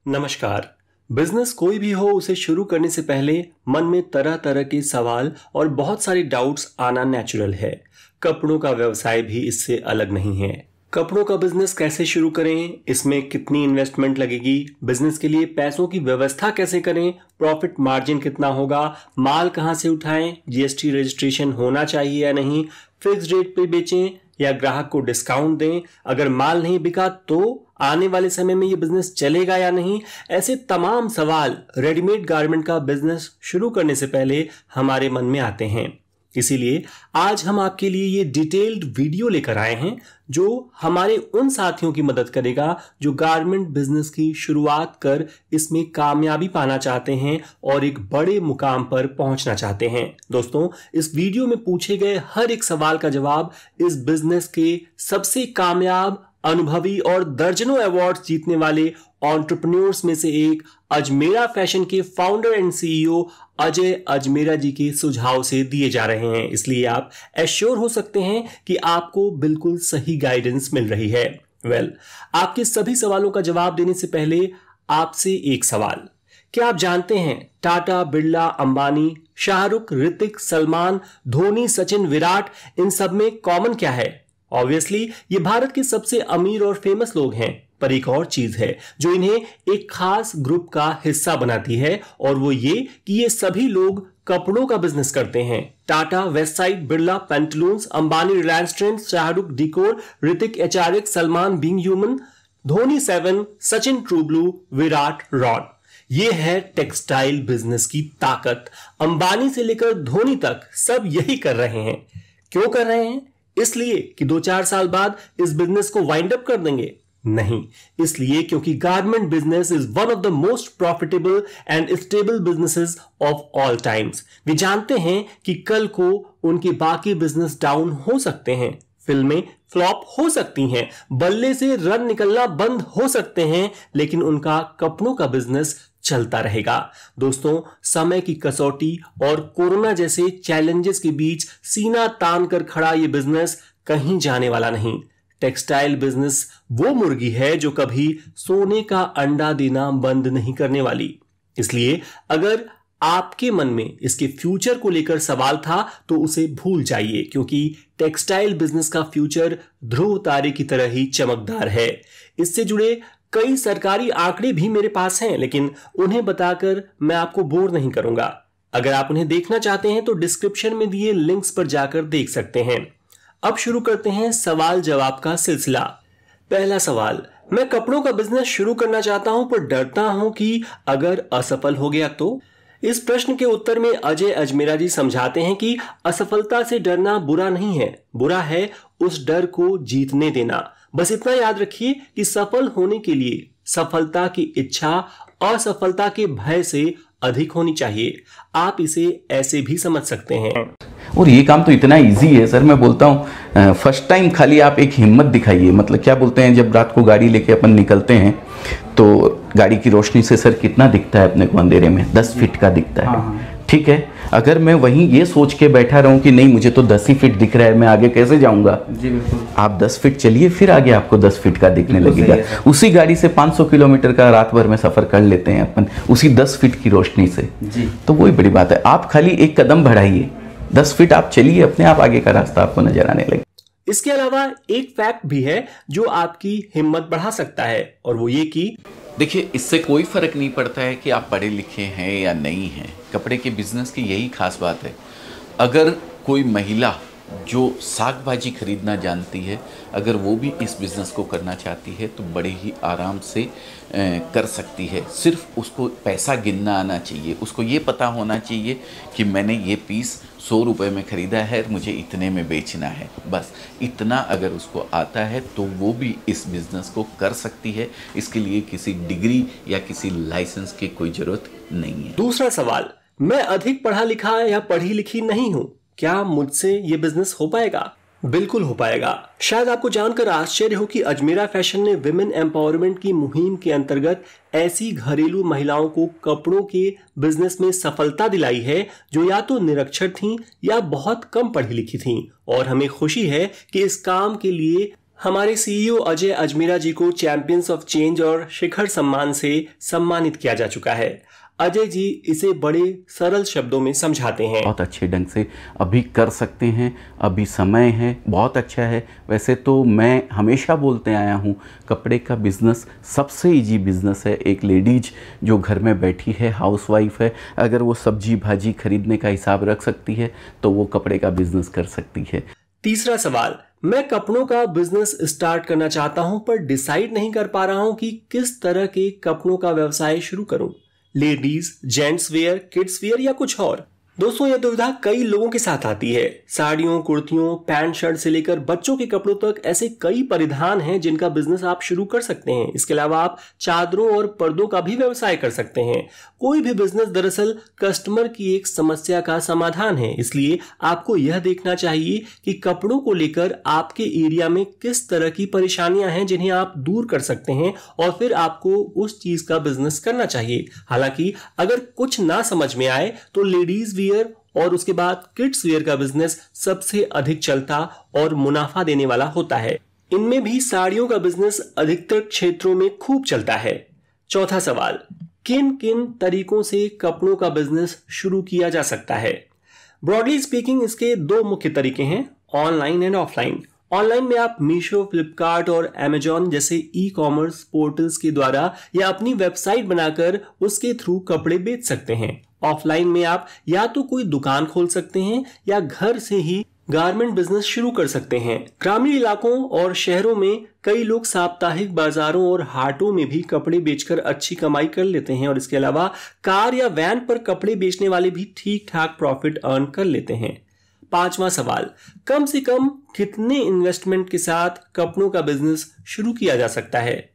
नमस्कार। बिजनेस कोई भी हो, उसे शुरू करने से पहले मन में तरह तरह के सवाल और बहुत सारे डाउट्स आना नेचुरल है। कपड़ों का व्यवसाय भी इससे अलग नहीं है। कपड़ों का बिजनेस कैसे शुरू करें, इसमें कितनी इन्वेस्टमेंट लगेगी, बिजनेस के लिए पैसों की व्यवस्था कैसे करें, प्रॉफिट मार्जिन कितना होगा, माल कहां से उठाएं, जीएसटी रजिस्ट्रेशन होना चाहिए या नहीं, फिक्स रेट पे बेचें या ग्राहक को डिस्काउंट दें, अगर माल नहीं बिका तो आने वाले समय में ये बिजनेस चलेगा या नहीं, ऐसे तमाम सवाल रेडीमेड गारमेंट का बिजनेस शुरू करने से पहले हमारे मन में आते हैं। इसीलिए आज हम आपके लिए ये डिटेल्ड वीडियो लेकर आए हैं जो हमारे उन साथियों की मदद करेगा जो गारमेंट बिजनेस की शुरुआत कर इसमें कामयाबी पाना चाहते हैं और एक बड़े मुकाम पर पहुंचना चाहते हैं। दोस्तों, इस वीडियो में पूछे गए हर एक सवाल का जवाब इस बिजनेस के सबसे कामयाब, अनुभवी और दर्जनों अवार्ड जीतने वाले एंटरप्रेन्योर्स में से एक अजमेरा फैशन के founder and CEO Ajay Ajmera ji के सुझाव से दिए जा रहे हैं। इसलिए आप एश्योर हो सकते हैं कि आपको बिल्कुल सही गाइडेंस मिल रही है। आपके सभी सवालों का जवाब देने से पहले आपसे एक सवाल। क्या आप जानते हैं टाटा, बिरला, अंबानी, शाहरुख, ऋतिक, सलमान, धोनी, सचिन, विराट, इन सब में कॉमन क्या है? ऑब्वियसली ये भारत के सबसे अमीर और फेमस लोग हैं, पर एक और चीज है जो इन्हें एक खास ग्रुप का हिस्सा बनाती है और वो ये कि ये सभी लोग कपड़ों का बिजनेस करते हैं। Tata Westside, Birla Pantaloons, Ambani Reliance trends, Shahrukh डिकोर, Hrithik HRX, Salman being human, Dhoni 7, Sachin true blue, Virat rod. ये है टेक्सटाइल बिजनेस की ताकत। अंबानी से लेकर धोनी तक सब यही कर रहे हैं। क्यों कर रहे हैं? इसलिए कि 2-4 साल बाद इस बिजनेस को वाइंड अप कर देंगे? नहीं, इसलिए क्योंकि garment business is one of the most profitable and stable businesses of all times. वे जानते हैं कि कल को उनके बाकी बिजनेस डाउन हो सकते हैं, फिल्में फ्लॉप हो सकती हैं, बल्ले से रन निकलना बंद हो सकते हैं, लेकिन उनका कपड़ों का बिजनेस चलता रहेगा। दोस्तों, समय की कसौटी और कोरोना जैसे चैलेंजेस के बीच सीना तान कर खड़ा ये बिजनेस कहीं जाने वाला नहीं। टेक्सटाइल बिजनेस वो मुर्गी है जो कभी सोने का अंडा देना बंद नहीं करने वाली। इसलिए अगर आपके मन में इसके फ्यूचर को लेकर सवाल था तो उसे भूल जाइए, क्योंकि टेक्सटाइल बिजनेस का फ्यूचर ध्रुव तारे की तरह ही चमकदार है। इससे जुड़े कई सरकारी आंकड़े भी मेरे पास हैं, लेकिन उन्हें बताकर मैं आपको बोर नहीं करूंगा। अगर आप उन्हें देखना चाहते हैं तो डिस्क्रिप्शन में दिए लिंक्स पर जाकर देख सकते हैं। अब शुरू करते हैं सवाल जवाब का सिलसिला। पहला सवाल, मैं कपड़ों का बिजनेस शुरू करना चाहता हूं पर डरता हूं कि अगर असफल हो गया तो? इस प्रश्न के उत्तर में अजय अजमेरा जी समझाते हैं कि असफलता से डरना बुरा नहीं है, बुरा है उस डर को जीतने देना। बस इतना याद रखिए कि सफल होने के लिए सफलता की इच्छा असफलता के भय से अधिक होनी चाहिए। आप इसे ऐसे भी समझ सकते हैं। और ये काम तो इतना इजी है सर, मैं बोलता हूँ फर्स्ट टाइम खाली आप एक हिम्मत दिखाइए। मतलब क्या बोलते हैं, जब रात को गाड़ी लेके अपन निकलते हैं तो गाड़ी की रोशनी से सर कितना दिखता है अपने को अंधेरे में? 10 फीट का दिखता है। ठीक है, अगर मैं वहीं ये सोच के बैठा रहूं कि नहीं मुझे तो 10 ही फीट दिख रहा है, मैं आगे कैसे जाऊंगा? जी बिल्कुल। आप 10 फीट चलिए, फिर आगे आपको 10 फीट का दिखने लगेगा। उसी गाड़ी से 500 किलोमीटर का रात भर में सफर कर लेते हैं अपन, उसी 10 फीट की रोशनी से। जी। तो वही बड़ी बात है, आप खाली एक कदम बढ़ाइए, 10 फीट आप चलिए, अपने आप आगे का रास्ता आपको नजर आने लगे। इसके अलावा एक फैक्ट भी है जो आपकी हिम्मत बढ़ा सकता है, और वो ये कि देखिए, इससे कोई फर्क नहीं पड़ता है कि आप पढ़े लिखे हैं या नहीं हैं। कपड़े के बिजनेस की यही खास बात है। अगर कोई महिला जो साग भाजी खरीदना जानती है, अगर वो भी इस बिज़नेस को करना चाहती है तो बड़े ही आराम से कर सकती है। सिर्फ उसको पैसा गिनना आना चाहिए, उसको ये पता होना चाहिए कि मैंने ये पीस 100 रुपये में ख़रीदा है, मुझे इतने में बेचना है। बस इतना अगर उसको आता है तो वो भी इस बिज़नेस को कर सकती है। इसके लिए किसी डिग्री या किसी लाइसेंस की कोई ज़रूरत नहीं है। दूसरा सवाल, मैं अधिक पढ़ा लिखा या पढ़ी लिखी नहीं हूं, क्या मुझसे ये बिजनेस हो पाएगा? बिल्कुल हो पाएगा। शायद आपको जानकर आश्चर्य हो कि अजमेरा फैशन ने विमेन एम्पावरमेंट की मुहिम के अंतर्गत ऐसी घरेलू महिलाओं को कपड़ों के बिजनेस में सफलता दिलाई है जो या तो निरक्षर थीं या बहुत कम पढ़ी लिखी थीं। और हमें खुशी है कि इस काम के लिए हमारे सीईओ अजय अजमेरा जी को चैंपियंस ऑफ चेंज और शिखर सम्मान से सम्मानित किया जा चुका है। अजय जी इसे बड़े सरल शब्दों में समझाते हैं। बहुत अच्छे ढंग से अभी कर सकते हैं, अभी समय है, बहुत अच्छा है। वैसे तो मैं हमेशा बोलते आया हूँ, कपड़े का बिज़नेस सबसे इजी बिज़नेस है। एक लेडीज जो घर में बैठी है, हाउसवाइफ है, अगर वो सब्जी भाजी खरीदने का हिसाब रख सकती है तो वो कपड़े का बिज़नेस कर सकती है। तीसरा सवाल, मैं कपड़ों का बिजनेस स्टार्ट करना चाहता हूं पर डिसाइड नहीं कर पा रहा हूं कि किस तरह के कपड़ों का व्यवसाय शुरू करूं। Ladies, gents wear, kids where या कुछ और। दोस्तों, यह दुविधा कई लोगों के साथ आती है। साड़ियों, कुर्तियों, पैंट शर्ट से लेकर बच्चों के कपड़ों तक ऐसे कई परिधान हैं जिनका बिजनेस आप शुरू कर सकते हैं। इसके अलावा आप चादरों और पर्दों का भी व्यवसाय कर सकते हैं। कोई भी बिजनेस दरअसल कस्टमर की एक समस्या का समाधान है, इसलिए आपको यह देखना चाहिए कि कपड़ों को लेकर आपके एरिया में किस तरह की परेशानियां हैं जिन्हें आप दूर कर सकते हैं और फिर आपको उस चीज का बिजनेस करना चाहिए। हालांकि अगर कुछ ना समझ में आए तो लेडीज वियर और उसके बाद किड्स वेयर का बिजनेस सबसे अधिक चलता और मुनाफा देने वाला होता है। इनमें भी साड़ियों का बिजनेस अधिकतर क्षेत्रों में खूब चलता है। चौथा सवाल, किन किन तरीकों से कपड़ों का बिजनेस शुरू किया जा सकता है? ब्रॉडली स्पीकिंग इसके दो मुख्य तरीके हैं, ऑनलाइन एंड ऑफलाइन। ऑनलाइन में आप मीशो, फ्लिपकार्ट और अमेजॉन जैसे ई कॉमर्स पोर्टल्स के द्वारा या अपनी वेबसाइट बनाकर उसके थ्रू कपड़े बेच सकते हैं। ऑफलाइन में आप या तो कोई दुकान खोल सकते हैं या घर से ही गारमेंट बिजनेस शुरू कर सकते हैं। ग्रामीण इलाकों और शहरों में कई लोग साप्ताहिक बाजारों और हाटों में भी कपड़े बेचकर अच्छी कमाई कर लेते हैं और इसके अलावा कार या वैन पर कपड़े बेचने वाले भी ठीक ठाक प्रॉफिट अर्न कर लेते हैं। पांचवा सवाल, कम से कम कितने इन्वेस्टमेंट के साथ कपड़ों का बिजनेस शुरू किया जा सकता है?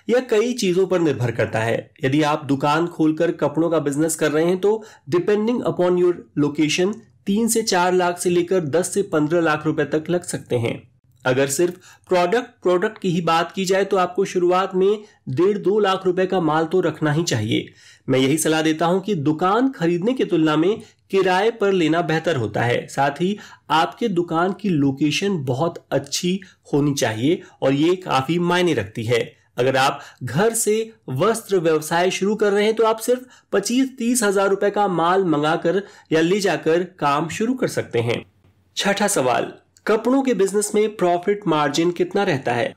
यह कई चीजों पर निर्भर करता है। यदि आप दुकान खोलकर कपड़ों का बिजनेस कर रहे हैं तो डिपेंडिंग अपॉन योर लोकेशन 3 से 4 लाख से लेकर 10 से 15 लाख रुपए तक लग सकते हैं। अगर सिर्फ प्रोडक्ट की ही बात की जाए तो आपको शुरुआत में 1.5-2 लाख रुपए का माल तो रखना ही चाहिए। मैं यही सलाह देता हूं कि दुकान खरीदने की तुलना में किराए पर लेना बेहतर होता है। साथ ही आपके दुकान की लोकेशन बहुत अच्छी होनी चाहिए और ये काफी मायने रखती है। अगर आप घर से वस्त्र व्यवसाय शुरू कर रहे हैं तो आप सिर्फ 25-30 हजार रुपए का माल मंगाकर या ले जाकर काम शुरू कर सकते हैं। छठा सवाल, कपड़ों के बिजनेस में प्रॉफिट मार्जिन कितना रहता है?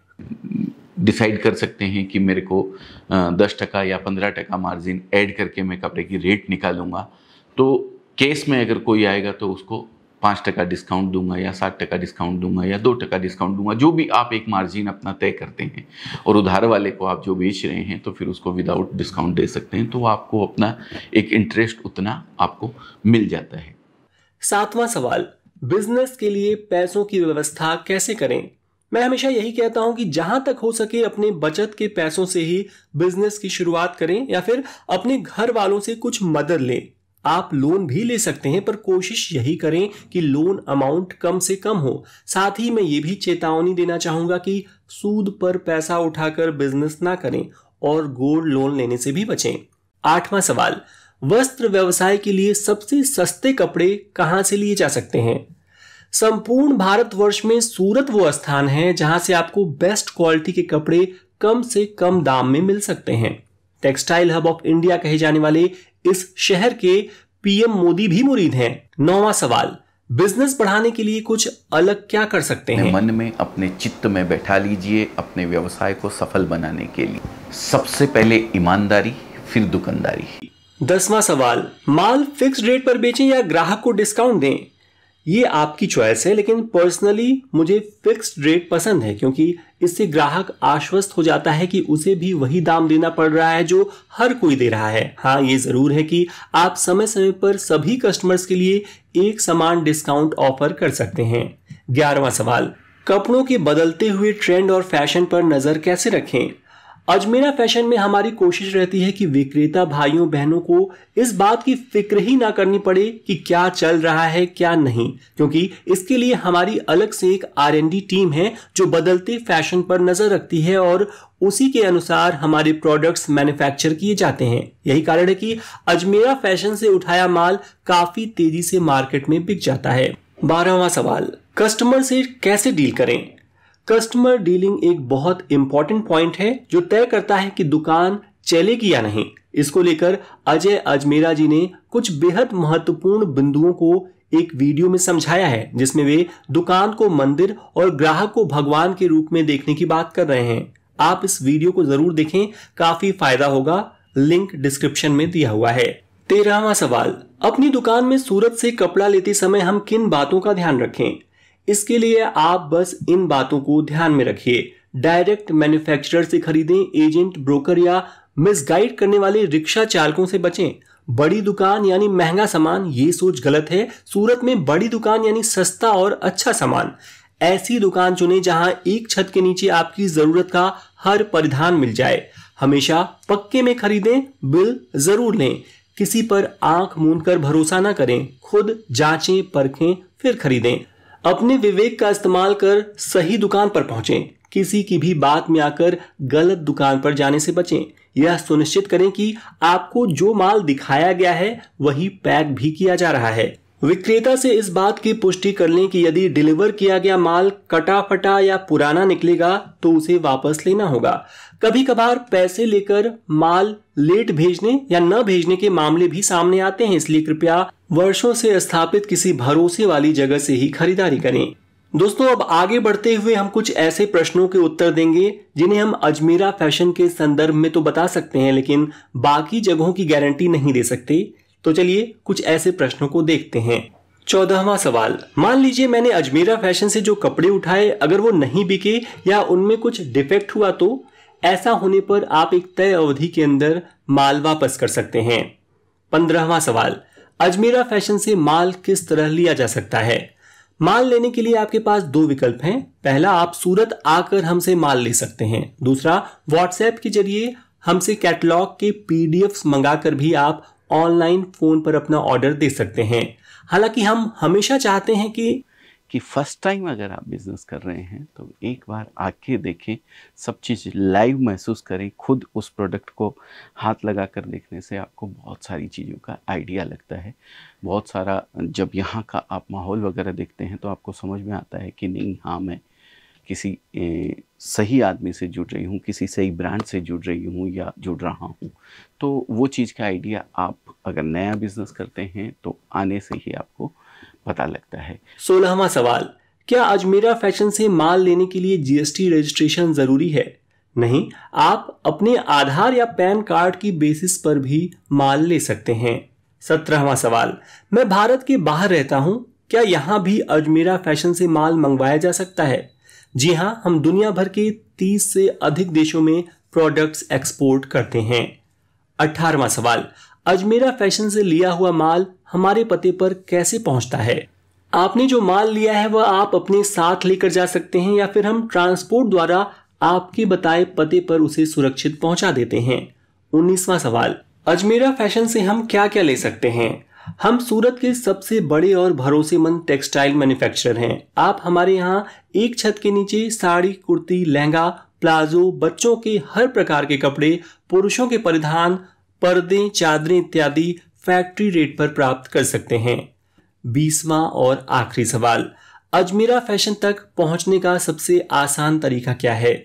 डिसाइड कर सकते हैं कि मेरे को 10% या 15% मार्जिन ऐड करके मैं कपड़े की रेट निकालूंगा। तो केस में अगर कोई आएगा तो उसको 5% डिस्काउंट दूंगा या 60% डिस्काउंट दूंगा या 2% डिस्काउंट दूंगा, जो भी आप एक मार्जिन अपना तय करते हैं। और उधार वाले को आप जो बेच रहे हैं तो फिर उसको विदाउट डिस्काउंट दे सकते हैं, तो आपको अपना एक इंटरेस्ट उतना आपको मिल जाता है। सातवां सवाल, बिजनेस के लिए पैसों की व्यवस्था कैसे करें? मैं हमेशा यही कहता हूं कि जहां तक हो सके अपने बचत के पैसों से ही बिजनेस की शुरुआत करें या फिर अपने घर वालों से कुछ मदद लें। आप लोन भी ले सकते हैं पर कोशिश यही करें कि लोन अमाउंट कम से कम हो। साथ ही मैं ये भी चेतावनी देना चाहूंगा कि सूद पर पैसा उठाकर बिजनेस ना करें और गोल्ड लोन लेने से भी बचें। आठवां सवाल, वस्त्र व्यवसाय के लिए सबसे सस्ते कपड़े कहां से लिए जा सकते हैं? संपूर्ण भारतवर्ष में सूरत वो स्थान है जहां से आपको बेस्ट क्वालिटी के कपड़े कम से कम दाम में मिल सकते हैं। टेक्सटाइल हब ऑफ इंडिया कहे जाने वाले इस शहर के पीएम मोदी भी मुरीद हैं। 9वां सवाल, बिजनेस बढ़ाने के लिए कुछ अलग क्या कर सकते हैं? मन में अपने चित्त में बैठा लीजिए अपने व्यवसाय को सफल बनाने के लिए सबसे पहले ईमानदारी, फिर दुकानदारी। 10वां सवाल, माल फिक्स्ड रेट पर बेचें या ग्राहक को डिस्काउंट दें? ये आपकी चॉइस है, लेकिन पर्सनली मुझे फिक्स्ड रेट पसंद है क्योंकि इससे ग्राहक आश्वस्त हो जाता है कि उसे भी वही दाम देना पड़ रहा है जो हर कोई दे रहा है। हाँ, ये जरूर है कि आप समय समय पर सभी कस्टमर्स के लिए एक समान डिस्काउंट ऑफर कर सकते हैं। 11वां सवाल, कपड़ों के बदलते हुए ट्रेंड और फैशन पर नजर कैसे रखें? अजमेरा फैशन में हमारी कोशिश रहती है कि विक्रेता भाइयों बहनों को इस बात की फिक्र ही ना करनी पड़े कि क्या चल रहा है क्या नहीं, क्योंकि इसके लिए हमारी अलग से एक R&D टीम है जो बदलते फैशन पर नजर रखती है और उसी के अनुसार हमारे प्रोडक्ट्स मैन्युफैक्चर किए जाते हैं। यही कारण है कि अजमेरा फैशन से उठाया माल काफी तेजी से मार्केट में बिक जाता है। 12वां सवाल, कस्टमर से कैसे डील करें? कस्टमर डीलिंग एक बहुत इंपॉर्टेंट पॉइंट है जो तय करता है कि दुकान चलेगी या नहीं। इसको लेकर अजय अजमेरा जी ने कुछ बेहद महत्वपूर्ण बिंदुओं को एक वीडियो में समझाया है, जिसमें वे दुकान को मंदिर और ग्राहक को भगवान के रूप में देखने की बात कर रहे हैं। आप इस वीडियो को जरूर देखें, काफी फायदा होगा। लिंक डिस्क्रिप्शन में दिया हुआ है। 13वां सवाल, अपनी दुकान में सूरत से कपड़ा लेते समय हम किन बातों का ध्यान रखें? इसके लिए आप बस इन बातों को ध्यान में रखिए। डायरेक्ट मैन्युफैक्चरर से खरीदें। एजेंट, ब्रोकर या मिसगाइड करने वाले रिक्शा चालकों से बचें। बड़ी दुकान यानी महंगा सामान, ये सोच गलत है। सूरत में बड़ी दुकान यानी सस्ता और अच्छा सामान। ऐसी दुकान चुनें जहां एक छत के नीचे आपकी जरूरत का हर परिधान मिल जाए। हमेशा पक्के में खरीदें, बिल जरूर लें। किसी पर आंख मूंदकर भरोसा ना करें, खुद जांचें, परखें, फिर खरीदें। अपने विवेक का इस्तेमाल कर सही दुकान पर पहुंचें। किसी की भी बात में आकर गलत दुकान पर जाने से बचें। यह सुनिश्चित करें कि आपको जो माल दिखाया गया है वही पैक भी किया जा रहा है। विक्रेता से इस बात की पुष्टि कर लें कि यदि डिलीवर किया गया माल कटा फटा या पुराना निकलेगा तो उसे वापस लेना होगा। कभी कभार पैसे लेकर माल लेट भेजने या न भेजने के मामले भी सामने आते हैं, इसलिए कृपया वर्षों से स्थापित किसी भरोसे वाली जगह से ही खरीदारी करें। दोस्तों, अब आगे बढ़ते हुए हम कुछ ऐसे प्रश्नों के उत्तर देंगे जिन्हें हम अजमेरा फैशन के संदर्भ में तो बता सकते हैं, लेकिन बाकी जगहों की गारंटी नहीं दे सकते। तो चलिए कुछ ऐसे प्रश्नों को देखते हैं। 14वां सवाल, मान लीजिए मैंने अजमेरा फैशन से जो कपड़े उठाए, अगर वो नहीं बिके या उनमें कुछ डिफेक्ट हुआ तो ऐसा होने पर आप एक तय अवधि के अंदर माल वापस कर सकते हैं। 15वां सवाल, अजमेरा फैशन से माल किस तरह लिया जा सकता है? माल लेने के लिए आपके पास दो विकल्प हैं। पहला, आप सूरत आकर हमसे माल ले सकते हैं। दूसरा, व्हाट्सएप के जरिए हमसे कैटलॉग के पीडीएफ्स मंगाकर भी आप ऑनलाइन फोन पर अपना ऑर्डर दे सकते हैं। हालांकि हम हमेशा चाहते हैं कि फर्स्ट टाइम अगर आप बिजनेस कर रहे हैं तो एक बार आके देखें, सब चीज़ लाइव महसूस करें। खुद उस प्रोडक्ट को हाथ लगा कर देखने से आपको बहुत सारी चीज़ों का आइडिया लगता है। बहुत सारा जब यहाँ का आप माहौल वगैरह देखते हैं तो आपको समझ में आता है कि नहीं, हाँ मैं किसी सही आदमी से जुड़ रही हूँ, किसी सही ब्रांड से जुड़ रही हूँ या जुड़ रहा हूँ। तो वो चीज़ का आइडिया आप अगर नया बिजनेस करते हैं तो आने से ही आपको पता लगता है। 16वां सवाल, क्या अजमेरा फैशन से माल लेने के लिए जीएसटी रजिस्ट्रेशन जरूरी है? नहीं, आप अपने आधार या पैन कार्ड की बेसिस पर भी माल ले सकते हैं। 17वां सवाल, मैं भारत के बाहर रहता हूं, क्या यहां भी अजमेरा फैशन से माल मंगवाया जा सकता है? जी हां, हम दुनिया भर के 30 से अधिक देशों में प्रोडक्ट्स एक्सपोर्ट करते हैं। 18वां सवाल, अजमेरा फैशन से लिया हुआ माल हमारे पते पर कैसे पहुंचता है? आपने जो माल लिया है वह आप अपने साथ लेकर जा सकते हैं या फिर हम ट्रांसपोर्ट द्वारा आपके बताए पते पर उसे सुरक्षित पहुंचा देते हैं। 19वां सवाल, अजमेरा फैशन से हम क्या क्या ले सकते हैं? हम सूरत के सबसे बड़े और भरोसेमंद टेक्सटाइल मैन्युफैक्चरर हैं। आप हमारे यहाँ एक छत के नीचे साड़ी, कुर्ती, लहंगा, प्लाजो, बच्चों के हर प्रकार के कपड़े, पुरुषों के परिधान, पर्दे, चादरें इत्यादि फैक्ट्री रेट पर प्राप्त कर सकते हैं। 20वां और आखिरी सवाल, अजमेरा फैशन तक पहुंचने का सबसे आसान तरीका क्या है?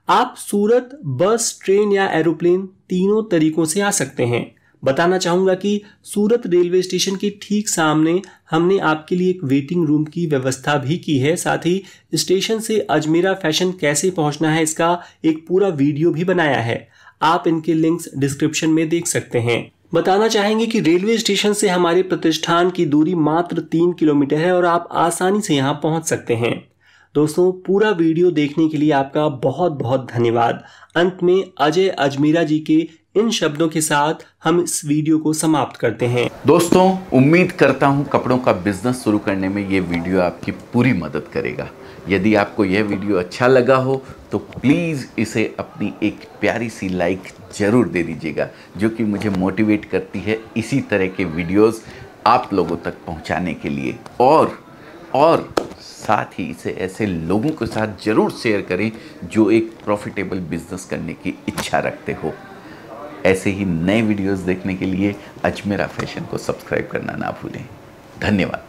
आप सूरत बस, ट्रेन या एरोप्लेन तीनों तरीकों से आ सकते हैं। बताना चाहूंगा कि सूरत रेलवे स्टेशन के ठीक सामने हमने आपके लिए एक वेटिंग रूम की व्यवस्था भी की है। साथ ही स्टेशन से अजमेरा फैशन कैसे पहुंचना है इसका एक पूरा वीडियो भी बनाया है। आप इनके लिंक्स डिस्क्रिप्शन में देख सकते हैं। बताना चाहेंगे कि रेलवे स्टेशन से हमारे प्रतिष्ठान की दूरी मात्र 3 किलोमीटर है और आप आसानी से यहाँ पहुंच सकते हैं। दोस्तों, पूरा वीडियो देखने के लिए आपका बहुत बहुत धन्यवाद। अंत में अजय अजमेरा जी के इन शब्दों के साथ हम इस वीडियो को समाप्त करते हैं। दोस्तों, उम्मीद करता हूं कपड़ों का बिजनेस शुरू करने में ये वीडियो आपकी पूरी मदद करेगा। यदि आपको यह वीडियो अच्छा लगा हो तो प्लीज़ इसे अपनी एक प्यारी सी लाइक ज़रूर दे दीजिएगा, जो कि मुझे मोटिवेट करती है इसी तरह के वीडियोस आप लोगों तक पहुंचाने के लिए। और साथ ही इसे ऐसे लोगों के साथ ज़रूर शेयर करें जो एक प्रॉफिटेबल बिजनेस करने की इच्छा रखते हो। ऐसे ही नए वीडियोस देखने के लिए अजमेरा फैशन को सब्सक्राइब करना ना भूलें। धन्यवाद।